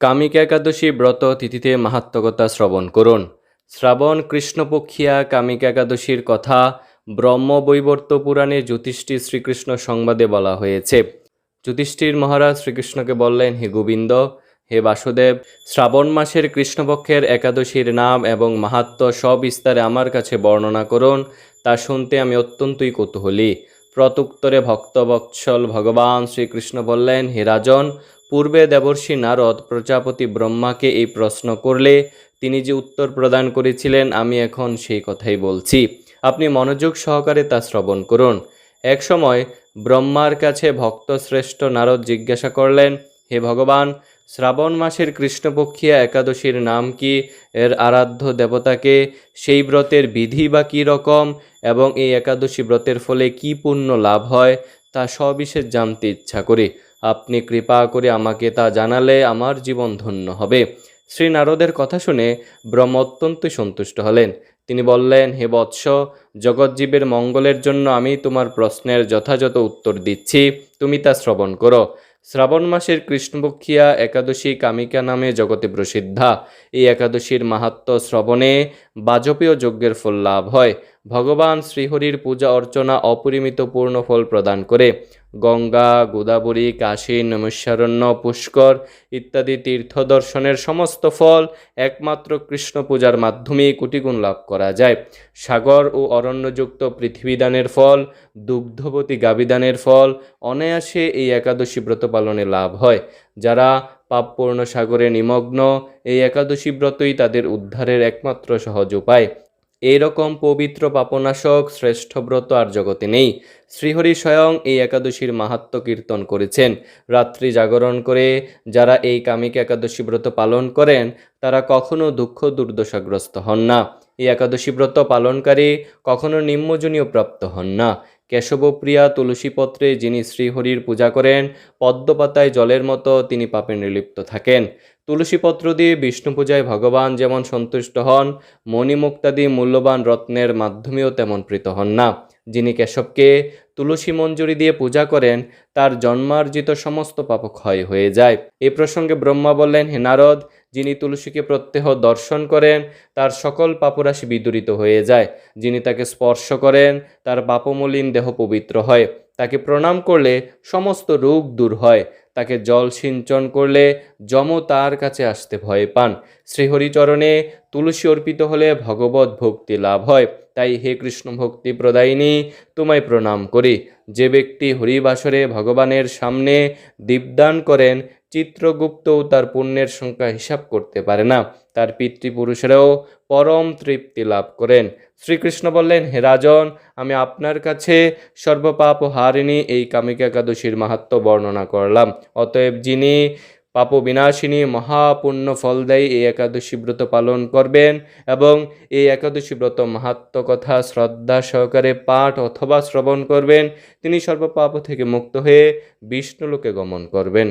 কামিকা একাদশী ব্রত তিথিতে মাহাত্ম্যকথা শ্রবণ করুন। শ্রাবণ কৃষ্ণপক্ষিয়া কামিকা একাদশীর কথা ব্রহ্মবৈবর্ত পুরাণে যুধিষ্ঠির শ্রীকৃষ্ণ সংবাদে বলা হয়েছে। যুধিষ্ঠির মহারাজ শ্রীকৃষ্ণকে বললেন, হে গোবিন্দ, হে বাসুদেব, শ্রাবণ মাসের কৃষ্ণপক্ষের একাদশীর নাম এবং মাহাত্ম্য সবিস্তারে আমার কাছে বর্ণনা করুন। তা শুনতে আমি অত্যন্তই কৌতূহলী। প্রত্যুত্তরে ভক্তবৎসল ভগবান শ্রীকৃষ্ণ বললেন, হে রাজন, পূর্বে দেবর্ষি নারদ প্রজাপতি ব্রহ্মাকে এই প্রশ্ন করলে তিনি যে উত্তর প্রদান করেছিলেন, আমি এখন সেই কথাই বলছি। আপনি মনোযোগ সহকারে তা শ্রবণ করুন। এক সময় ব্রহ্মার কাছে ভক্তশ্রেষ্ঠ নারদ জিজ্ঞাসা করলেন, হে ভগবান, শ্রাবণ মাসের কৃষ্ণপক্ষিয়া একাদশীর নাম কি, এর আরাধ্য দেবতাকে, সেই ব্রতের বিধি বা কী রকম, এবং এই একাদশী ব্রতের ফলে কি পুণ্য লাভ হয়, তা সবিশেষ জানতে ইচ্ছা করি। আপনি কৃপা করে আমাকে তা জানালে আমার জীবন ধন্য হবে। শ্রী নারদের কথা শুনে ব্রহ্ম অত্যন্ত সন্তুষ্ট হলেন। তিনি বললেন, হে বৎস, জগৎজীবের মঙ্গলের জন্য আমি তোমার প্রশ্নের যথাযথ উত্তর দিচ্ছি, তুমি তা শ্রবণ করো। শ্রাবণ মাসের কৃষ্ণপক্ষিয়া একাদশী কামিকা নামে জগতে প্রসিদ্ধা। এই একাদশীর মাহাত্ম্য শ্রবণে বাজপেয় যজ্ঞের ফল লাভ হয়। ভগবান শ্রীহরির পূজা অর্চনা অপরিমিত পূর্ণ ফল প্রদান করে। গঙ্গা, গোদাবরী, কাশী, নৈমিষারণ্য, পুষ্কর ইত্যাদি তীর্থ দর্শনের সমস্ত ফল একমাত্র কৃষ্ণ পূজার মাধ্যমে কোটিগুণ লাভ করা যায়। সাগর ও অরণ্যযুক্ত পৃথিবীদানের ফল, দুগ্ধবতী গাবিদানের ফল অনায়াসে এই একাদশী ব্রত পালনে লাভ হয়। যারা পাপপূর্ণ সাগরে নিমগ্ন, এই একাদশী ব্রতই তাদের উদ্ধারের একমাত্র সহজ উপায়। এইরকম পবিত্র পাপনাশক শ্রেষ্ঠ ব্রত আর জগতে নেই। শ্রীহরি স্বয়ং এই একাদশীর মাহাত্ম্য কীর্তন করেছেন। রাত্রি জাগরণ করে যারা এই কামিকা একাদশী ব্রত পালন করেন, তারা কখনো দুঃখ দুর্দশাগ্রস্ত হন না। এই একাদশী ব্রত পালনকারী কখনো নিম্নজনীয় প্রাপ্ত হন না। কেশবপ্রিয়া তুলসীপত্রে যিনি শ্রীহরির পূজা করেন, পদ্মপাতায় জলের মতো তিনি পাপে নির্লিপ্ত থাকেন। তুলসীপত্র দিয়ে বিষ্ণু পূজায় ভগবান যেমন সন্তুষ্ট হন, মণিমুক্তাদি মূল্যবান রত্নের মাধ্যমেও তেমন প্রীত হন না। যিনি কেশবকে তুলসী মঞ্জুরি দিয়ে পূজা করেন, তার জন্মার্জিত সমস্ত পাপ ক্ষয় হয়ে যায়। এই প্রসঙ্গে ব্রহ্মা বললেন, হে নারদ, যিনি তুলসীকে প্রত্যহ দর্শন করেন, তার সকল পাপরাশি বিদূরিত হয়ে যায়। যিনি তাকে স্পর্শ করেন, তার পাপমলিন দেহ পবিত্র হয়। তাকে প্রণাম করলে সমস্ত রোগ দূর হয়। তাকে জল সিঞ্চন করলে যম তার কাছে আসতে ভয় পান। শ্রীহরিচরণে তুলসী অর্পিত হলে ভগবত ভক্তি লাভ হয়। তাই হে কৃষ্ণ ভক্তি প্রদায়িনী, তোমায় প্রণাম করি। যে ব্যক্তি হরিবাসরে ভগবানের সামনে দীপদান করেন, চিত্রগুপ্তও তার পুণ্যের সংখ্যা হিসাব করতে পারে না। তার পিতৃপুরুষেরাও পরম তৃপ্তি লাভ করেন। শ্রীকৃষ্ণ বললেন, হে রাজন, আমি আপনার কাছে সর্বপাপ হারিণী এই কামিকা একাদশীর মাহাত্ম্য বর্ণনা করলাম। অতএব যিনি পাপ বিনাশিনী মহাপুণ্য ফলদায়ী এই একাদশী ব্রত পালন করবেন এবং এই একাদশী ব্রত মাহাত্ম্য কথা শ্রদ্ধা সহকারে পাঠ অথবা শ্রবণ করবেন, তিনি সর্বপাপ থেকে মুক্ত হয়ে বিষ্ণুলোকে গমন করবেন।